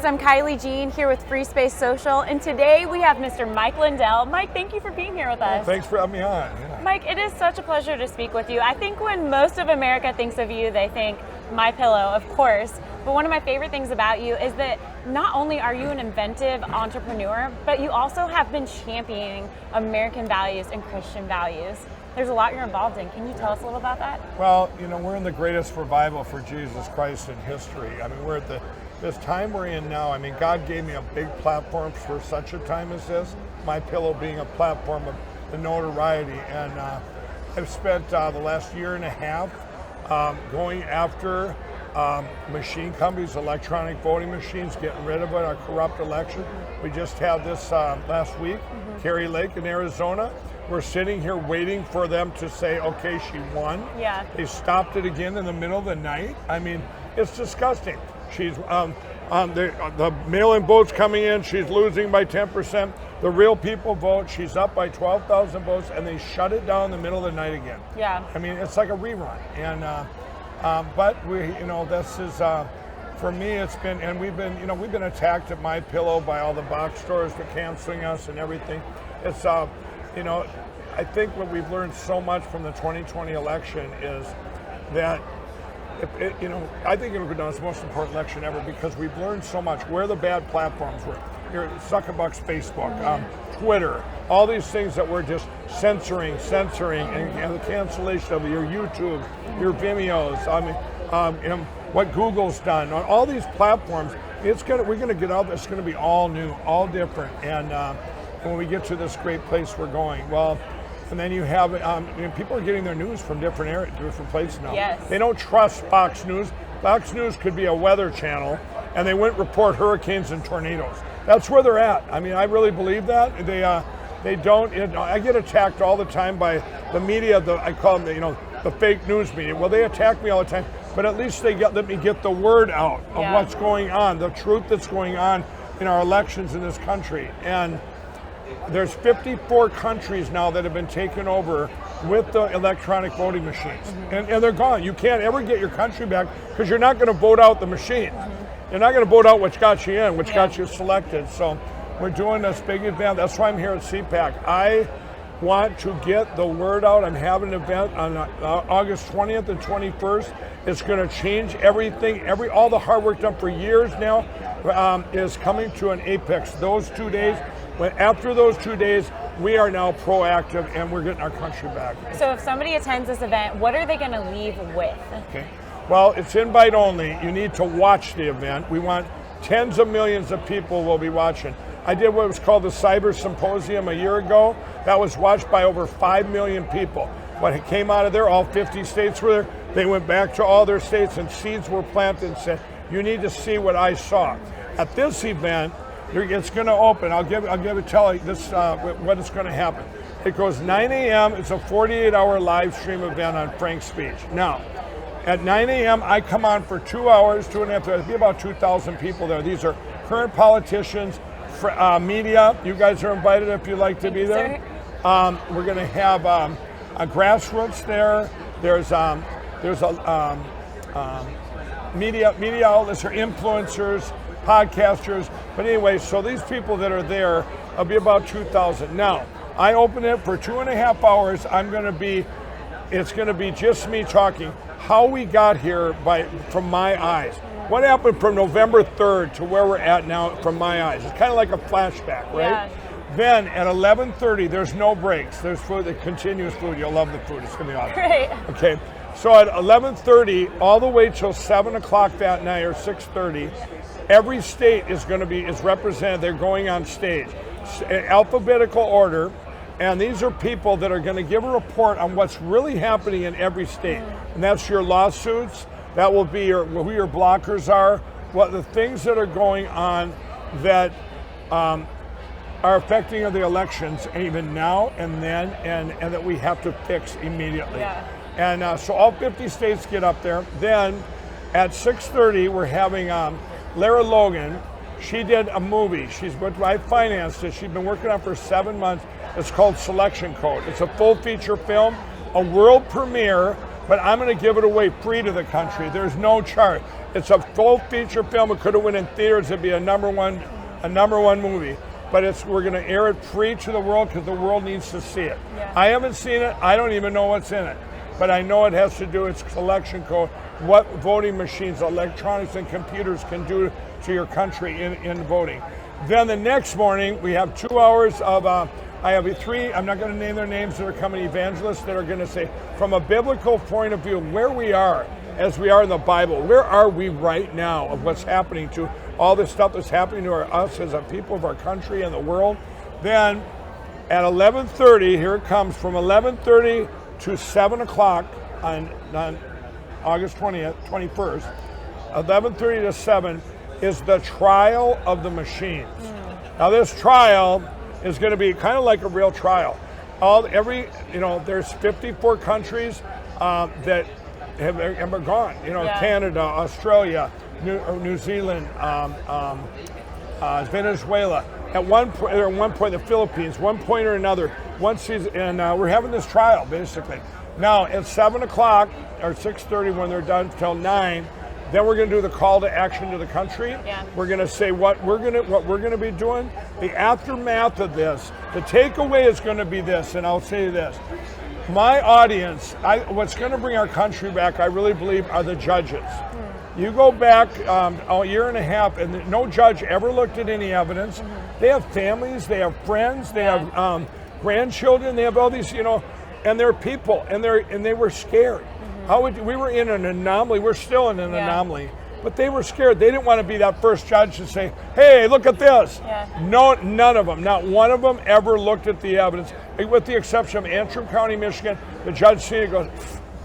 guys, I'm Kylie Jean here with FreeSpace Social, and today we have Mr. Mike Lindell. Mike, thank you for being here with us. Well, thanks for having me on. Yeah. Mike, it is such a pleasure to speak with you. I think when most of America thinks of you, they think MyPillow, of course, but one of my favorite things about you is that not only are you an inventive entrepreneur, but you also have been championing American values and Christian values. There's a lot you're involved in. Can you tell us a little about that? Well, you know, we're in the greatest revival for Jesus Christ in history. I mean, we're at this time we're in now. I mean, God gave me a big platform for such a time as this, MyPillow being a platform of the notoriety. And I've spent the last year and a half going after machine companies, electronic voting machines, getting rid of it, a corrupt election. We just had this last week, Kerry Lake in Arizona. We're sitting here waiting for them to say, okay, she won. Yeah. They stopped it again in the middle of the night. I mean, it's disgusting. She's the mail-in votes coming in, she's losing by 10%. The real people vote, she's up by 12,000 votes, and they shut it down in the middle of the night again. Yeah. I mean, it's like a rerun. And but we, you know, this is for me. It's been, and we've been attacked at MyPillow by all the box stores for canceling us and everything. It's you know, I think what we've learned so much from the 2020 election is that, you know, I think it's the most important election ever because we've learned so much where the bad platforms were. Your Zuckerberg's Facebook, Twitter, all these things that we're just censoring, and the cancellation of your YouTube, your Vimeos. I mean, you know, what Google's done on all these platforms. We're gonna get out. It's gonna be all new, all different, and when we get to this great place we're going, well, and then you have, you know, people are getting their news from different areas, different places now. Yes. They don't trust Fox News. Fox News could be a weather channel, and they wouldn't report hurricanes and tornadoes. That's where they're at. I mean, I really believe that. They don't. I get attacked all the time by the media. I call them, the fake news media. Well, they attack me all the time, but at least let me get the word out of what's going on, the truth that's going on in our elections in this country. And there's 54 countries now that have been taken over with the electronic voting machines. And they're gone. You can't ever get your country back because you're not going to vote out the machine. You're not going to vote out which got you in, which got you selected. So we're doing this big event. That's why I'm here at CPAC. I want to get the word out. I'm having an event on August 20th and 21st. It's going to change everything. All the hard work done for years now is coming to an apex. Those 2 days. After those 2 days, we are now proactive and we're getting our country back. So if somebody attends this event, what are they going to leave with? Okay. Well, it's invite only. You need to watch the event. We want tens of millions of people will be watching. I did what was called the Cyber Symposium a year ago. That was watched by over 5 million people. What came out of there, all 50 states were there. They went back to all their states and seeds were planted and said, you need to see what I saw. At this event, it's going to open. I'll tell you this what is going to happen. It goes 9 a.m. It's a 48-hour live stream event on Frank's speech. Now, at 9 a.m. I come on for 2 hours, 2.5 hours. There'll be about 2,000 people there. These are current politicians, media. You guys are invited if you'd like to be there. We're going to have a grassroots there. There's media outlets or influencers, podcasters, but anyway, so these people that are there, will be about 2,000. Now, I open it for 2.5 hours. It's going to be just me talking how we got here from my eyes. What happened from November 3rd to where we're at now from my eyes? It's kind of like a flashback, right? Yeah. Then at 11:30, there's no breaks. There's food, the continuous food. You'll love the food. It's going to be awesome. Great. Okay. So at 11:30, all the way till 7 o'clock that night or 6:30, every state is represented. They're going on stage, alphabetical order, and these are people that are going to give a report on what's really happening in every state. And that's your lawsuits. That will be who your blockers are, what the things that are going on that are affecting the elections, even now and then, and that we have to fix immediately. Yeah. And so all 50 states get up there. Then at 6:30, we're having Lara Logan. She did a movie. I financed it. She's been working on it for 7 months. It's called Selection Code. It's a full feature film, a world premiere, but I'm going to give it away free to the country. There's no charge. It's a full feature film. It could have went in theaters. It'd be a number one movie. But we're going to air it free to the world because the world needs to see it. Yeah. I haven't seen it. I don't even know what's in it. But I know it has to do with selection code, what voting machines, electronics, and computers can do to your country in voting. Then the next morning, we have 2 hours of, I have 3, I'm not going to name their names, that are coming evangelists that are going to say, from a biblical point of view, where we are as we are in the Bible, where are we right now of what's happening to all this stuff that's happening to us as a people of our country and the world. Then at 11:30, here it comes, from 11:30 to 7 o'clock on August 21st, 11:30 to 7 is the trial of the machines. Now this trial is going to be kind of like a real trial. There's 54 countries that have gone. Canada, Australia, New Zealand, Venezuela. At one point, the Philippines. One point or another. And we're having this trial basically. Now at 7 o'clock or 6:30 when they're done till 9. Then we're going to do the call to action to the country. Yeah. We're going to say what we're going to be doing. The aftermath of this, the takeaway is going to be this, and I'll say this. My audience, what's going to bring our country back, I really believe, are the judges. You go back a year and a half, and no judge ever looked at any evidence. They have families, they have friends, they have grandchildren, they have all these, and they're people, and they were scared. We were in an anomaly. We're still in an anomaly, but they were scared. They didn't want to be that first judge to say, "Hey, look at this." Yeah. No, none of them, not one of them, ever looked at the evidence, with the exception of Antrim County, Michigan. The judge seen it, goes,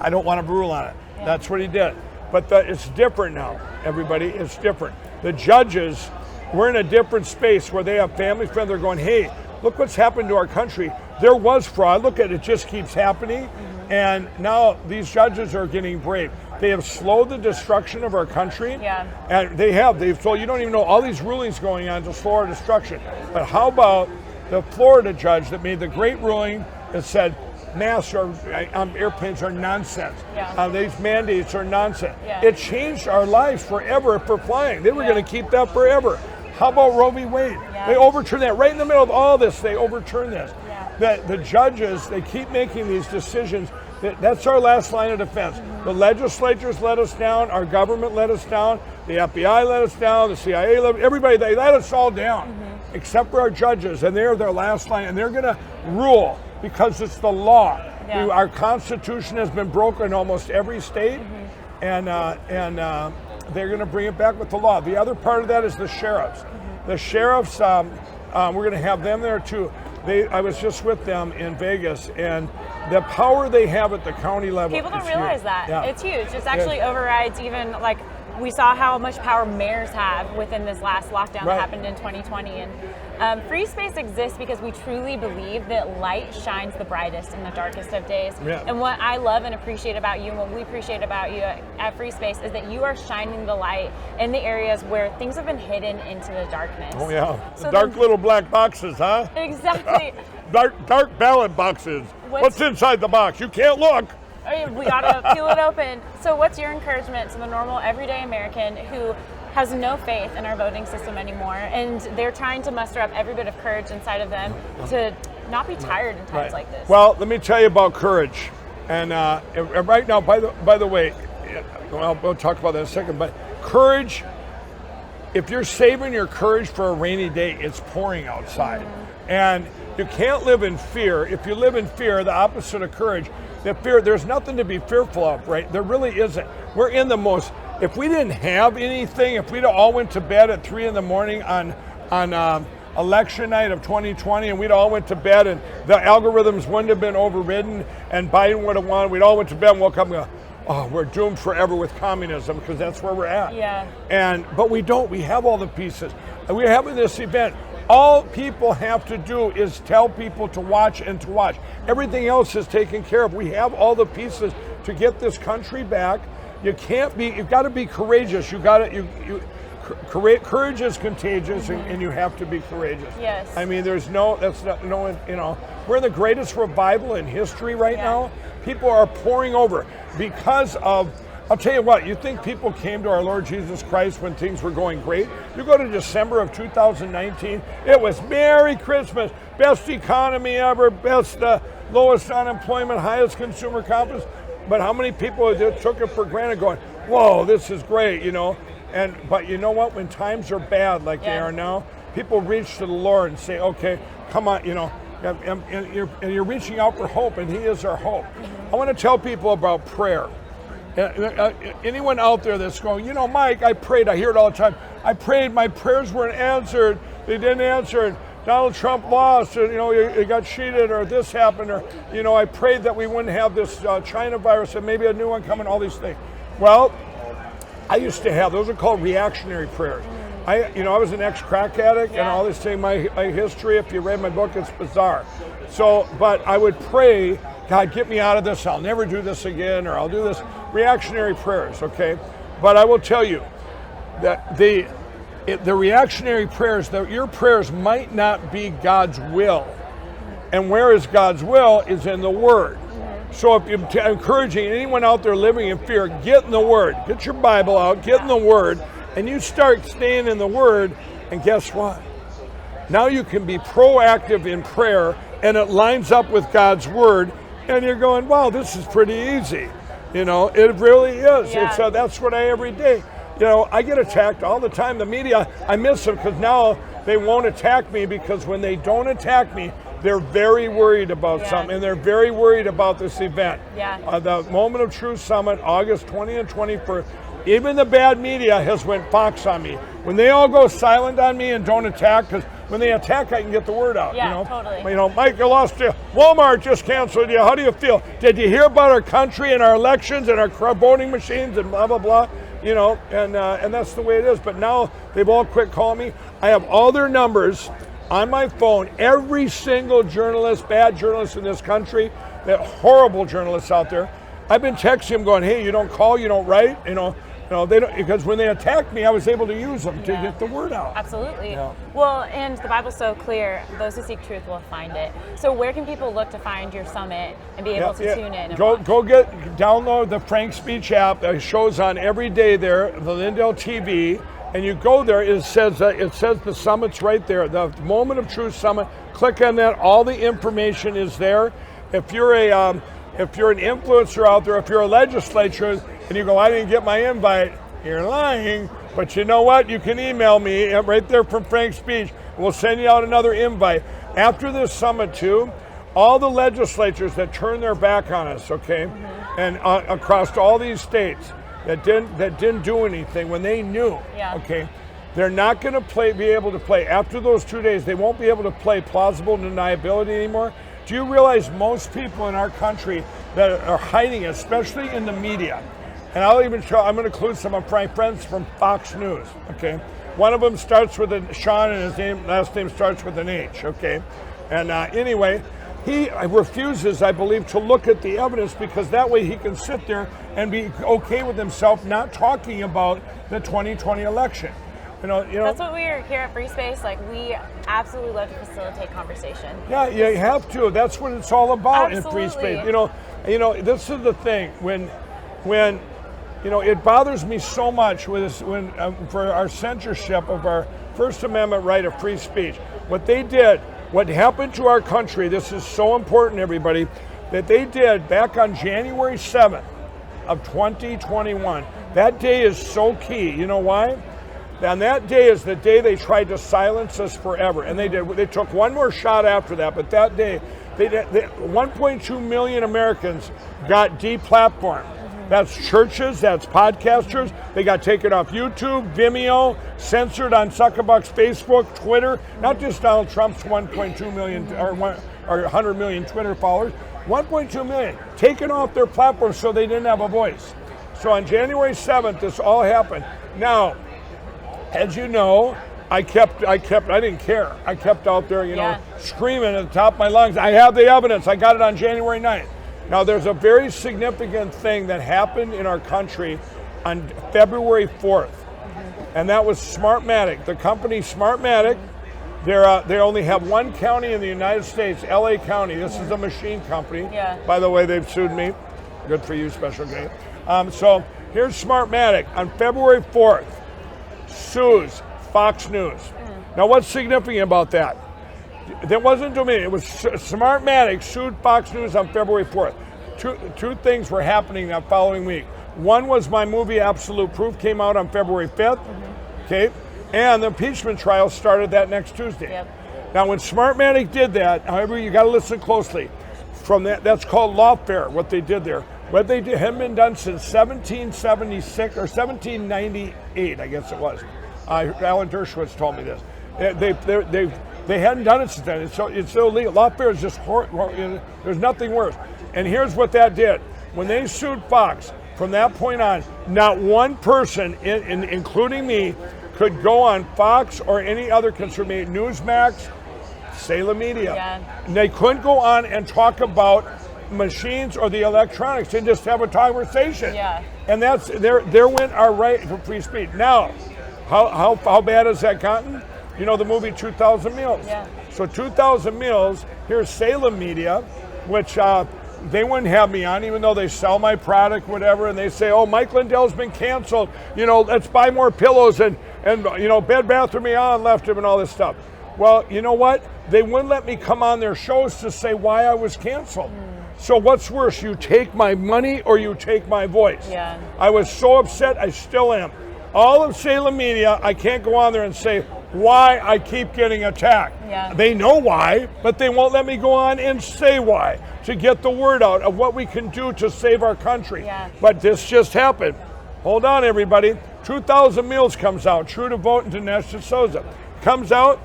"I don't want to rule on it." Yeah. That's what he did. But it's different now. Everybody, it's different. The judges, we're in a different space where they have family friends. They're going, "Hey, look what's happened to our country. There was fraud. Look at it; just keeps happening." And now these judges are getting brave. They have slowed the destruction of our country. Yeah. And they've told you don't even know all these rulings going on to slow our destruction. But how about the Florida judge that made the great ruling that said masks on airplanes are nonsense. Yeah. These mandates are nonsense. Yeah. It changed our lives forever for flying. They were going to keep that forever. How about Roe v. Wade? Yeah. They overturned that right in the middle of all this. They overturned this. The judges, they keep making these decisions. That's our last line of defense. The legislatures let us down, our government let us down, the FBI let us down, the CIA everybody, they let us all down, except for our judges, and they're their last line, and they're going to rule because it's the law. Yeah. Our Constitution has been broken in almost every state, and they're going to bring it back with the law. The other part of that is the sheriffs. The sheriffs, we're going to have them there too. I was just with them in Vegas, and the power they have at the county level. People don't realize that. Yeah. It's huge. It actually overrides even, like, we saw how much power mayors have within this last lockdown that happened in 2020. And FreeSpace exists because we truly believe that light shines the brightest in the darkest of days. Yeah. And what I love and appreciate about you, and what we appreciate about you at FreeSpace, is that you are shining the light in the areas where things have been hidden into the darkness. Oh yeah, so the dark little black boxes, huh? Exactly. dark ballot boxes. What's inside the box? You can't look. We gotta peel it open. So what's your encouragement to the normal everyday American who has no faith in our voting system anymore, and they're trying to muster up every bit of courage inside of them to not be tired in times like this? Well, let me tell you about courage. And right now, by the way, we'll talk about that in a second, but courage, if you're saving your courage for a rainy day, it's pouring outside. And you can't live in fear. If you live in fear, the opposite of courage, there's nothing to be fearful of, right? There really isn't. We're in the most, if we didn't have anything, if we'd all went to bed at 3 in the morning on election night of 2020, and we'd all went to bed and the algorithms wouldn't have been overridden and Biden would have won, we'd all went to bed and woke up and go, oh, we're doomed forever with communism, because that's where we're at. Yeah. But we don't. We have all the pieces. And we're having this event. All people have to do is tell people to watch and to watch. Everything else is taken care of. We have all the pieces to get this country back. You've got to be courageous. Courage is contagious, and you have to be courageous. Yes. I mean, we're in the greatest revival in history right now. People are pouring over because of I'll tell you what, you think people came to our Lord Jesus Christ when things were going great? You go to December of 2019, it was Merry Christmas, best economy ever, best lowest unemployment, highest consumer confidence. But how many people just took it for granted going, whoa, this is great, you know? But you know what, when times are bad like they are now, people reach to the Lord and say, okay, come on, you know, and you're reaching out for hope, and He is our hope. I want to tell people about prayer. Anyone out there that's going, you know, Mike, I prayed, I hear it all the time. I prayed, my prayers weren't answered. They didn't answer it. Donald Trump lost, and, you know, he got cheated, or this happened, or, you know, I prayed that we wouldn't have this China virus and maybe a new one coming, all these things. Well, I used to have, those are called reactionary prayers. I was an ex-crack addict, and all this thing, my history, if you read my book, it's bizarre. So, but I would pray, God, get me out of this, I'll never do this again, or I'll do this. Reactionary prayers, okay? But I will tell you that the reactionary prayers, your prayers might not be God's will. And where is God's will is in the Word. So if you're encouraging anyone out there living in fear, get in the Word. Get your Bible out, get in the Word, and you start staying in the Word, and guess what? Now you can be proactive in prayer, and it lines up with God's Word, and you're going, wow, this is pretty easy. You know, it really is. Yeah. That's what every day. You know, I get attacked all the time. The media, I miss them because now they won't attack me, because when they don't attack me, they're very worried about something, and they're very worried about this event. Yeah. The Moment of Truth Summit, August 20 and 21st. Even the bad media has went fox on me. When they all go silent on me and don't attack, because when they attack, I can get the word out. Yeah, you know? totally. You know, Mike, you lost you. Walmart just canceled you. How do you feel? Did you hear about our country and our elections and our voting machines and blah, blah, blah? You know, and that's the way it is. But now they've all quit calling me. I have all their numbers on my phone. Every single journalist, bad journalist in this country, that horrible journalists out there, I've been texting them going, hey, you don't call, you don't write, you know, they don't, because when they attacked me, I was able to use them to get the word out. Absolutely. Yeah. Well, and the Bible's so clear, those who seek truth will find it. So where can people look to find your summit and be able to tune in? And download the Frank Speech app. It shows on every day there, the Lindell TV, and you go there, it says the summit's right there, the Moment of Truth Summit. Click on that, all the information is there. If you're an influencer out there, if you're a legislator, and you go, I didn't get my invite, you're lying. But you know what? You can email me right there from Frank's Speech. We'll send you out another invite. After this summit too, all the legislatures that turned their back on us, okay, and across all these states that didn't do anything when they knew, okay, they're not going to be able to play. After those 2 days, they won't be able to play plausible deniability anymore. Do you realize most people in our country that are hiding, especially in the media, and I'm going to include some of my friends from Fox News, okay? One of them starts with a Sean, and his last name starts with an H, okay? And anyway, he refuses, I believe, to look at the evidence, because that way he can sit there and be okay with himself not talking about the 2020 election. You know, that's what we're here at FreeSpace. Like, we absolutely love to facilitate conversation. Yeah, you have to. That's what it's all about. Absolutely. In FreeSpace. You know, this is the thing. When you know, it bothers me so much for our censorship of our First Amendment right of free speech. What they did, what happened to our country, this is so important, everybody, that they did back on January 7th of 2021. That day is so key. You know why? And that day is the day they tried to silence us forever. And they did. They took one more shot after that, but that day, 1.2 million Americans got deplatformed. That's churches, that's podcasters. They got taken off YouTube, Vimeo, censored on Zuckerberg's Facebook, Twitter. Not just Donald Trump's 1.2 million or 100 million Twitter followers. 1.2 million taken off their platform so they didn't have a voice. So on January 7th, this all happened. Now, as you know, I didn't care. I kept out there, you know, screaming at the top of my lungs. I have the evidence. I got it on January 9th. Now, there's a very significant thing that happened in our country on February 4th, and that was Smartmatic. The company Smartmatic, they only have one county in the United States, LA County. This is a machine company. Yeah. By the way, they've sued me. Good for you, special guy. So Here's Smartmatic on February 4th, sues Fox News. Now what's significant about that? That wasn't to me, it was Smartmatic sued Fox News on February 4th. Two things were happening that following week. One was my movie Absolute Proof came out on February 5th, okay? And the impeachment trial started that next Tuesday. Yep. Now when Smartmatic did that, however, you gotta listen closely. From that's called lawfare, what they did there. What they did hadn't been done since 1776 or 1798, I guess it was. Alan Dershowitz told me this. They hadn't done it since then. It's illegal. Lawfare is just horrible. There's nothing worse. And here's what that did. When they sued Fox, from that point on, not one person, including me, could go on Fox or any other consumer, Newsmax, Salem Media. Yeah. And they couldn't go on and talk about machines or the electronics. They just have a conversation. Yeah. And that's there went our right for free speech. Now, how bad has that gotten? You know the movie 2,000 Meals. Yeah. So 2,000 Meals, here's Salem Media, which they wouldn't have me on, even though they sell my product, whatever, and they say, oh, Mike Lindell's been canceled. You know, let's buy more pillows and you know, Bed Bath & Beyond left him and all this stuff. Well, you know what? They wouldn't let me come on their shows to say why I was canceled. So what's worse, you take my money or you take my voice? Yeah. I was so upset, I still am. All of Salem Media, I can't go on there and say why I keep getting attacked. Yeah. They know why, but they won't let me go on and say why, to get the word out of what we can do to save our country. Yeah. But this just happened. Hold on, everybody. 2,000 Meals comes out, True to Vote and Dinesh D'Souza. Comes out,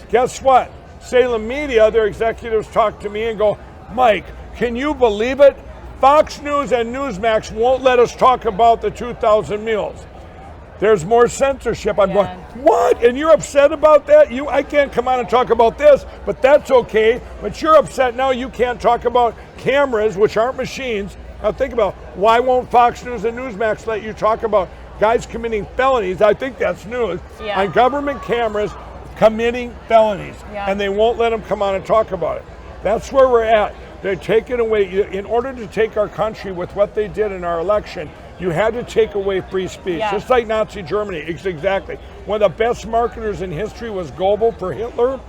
guess what? Salem Media, their executives talk to me and go, Mike, can you believe it? Fox News and Newsmax won't let us talk about the 2,000 Meals. There's more censorship. I'm going, what? And you're upset about that? I can't come on and talk about this, but that's okay. But you're upset now you can't talk about cameras, which aren't machines. Now think about, why won't Fox News and Newsmax let you talk about guys committing felonies? I think that's news. Yeah. On government cameras committing felonies. Yeah. And they won't let them come on and talk about it. That's where we're at. They're taking away, in order to take our country with what they did in our election, you had to take away free speech, just like Nazi Germany. Exactly. One of the best marketers in history was Goebbels for Hitler,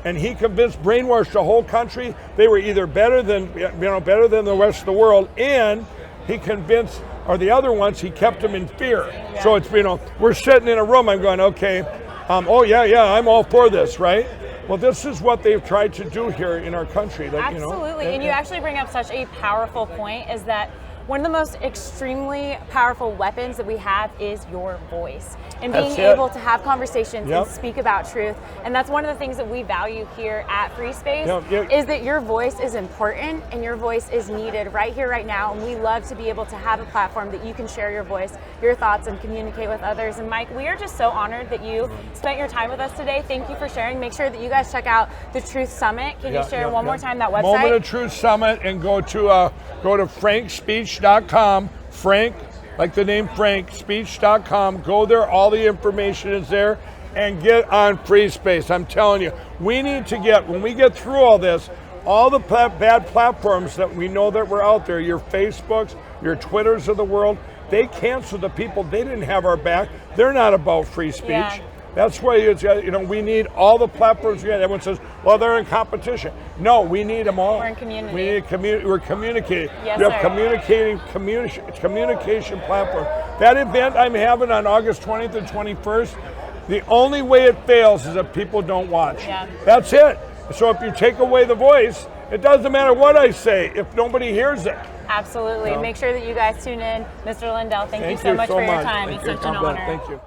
and he convinced, brainwashed the whole country they were either better than the rest of the world, and he convinced, or the other ones, he kept them in fear. Yeah. So it's, we're sitting in a room. I'm going, okay, oh yeah, I'm all for this, right? Well, this is what they've tried to do here in our country. Absolutely, and you actually bring up such a powerful point, is that one of the most extremely powerful weapons that we have is your voice. And being able to have conversations and speak about truth. And that's one of the things that we value here at FreeSpace, is that your voice is important and your voice is needed right here, right now. And we love to be able to have a platform that you can share your voice, your thoughts, and communicate with others. And Mike, we are just so honored that you spent your time with us today. Thank you for sharing. Make sure that you guys check out the Truth Summit. Can you share one more time that website? Moment of Truth Summit, and go to frankspeech.com. Frank, like the name Frank, speech.com. Go there, all the information is there, and get on FreeSpace. I'm telling you, we need to get, when we get through all this, all the bad platforms that we know that were out there, your Facebooks, your Twitters of the world, they canceled the people. They didn't have our back. They're not about free speech. Yeah. That's why it's, we need all the platforms. Everyone says, well, they're in competition. No, we need them all. We're in community. We need we're communicating. Yes, we have communication platform. That event I'm having on August 20th and 21st, the only way it fails is if people don't watch. Yeah. That's it. So if you take away the voice, it doesn't matter what I say if nobody hears it. Absolutely. Make sure that you guys tune in. Mr. Lindell, thank you so much for your time. It's such an honor. Thank you.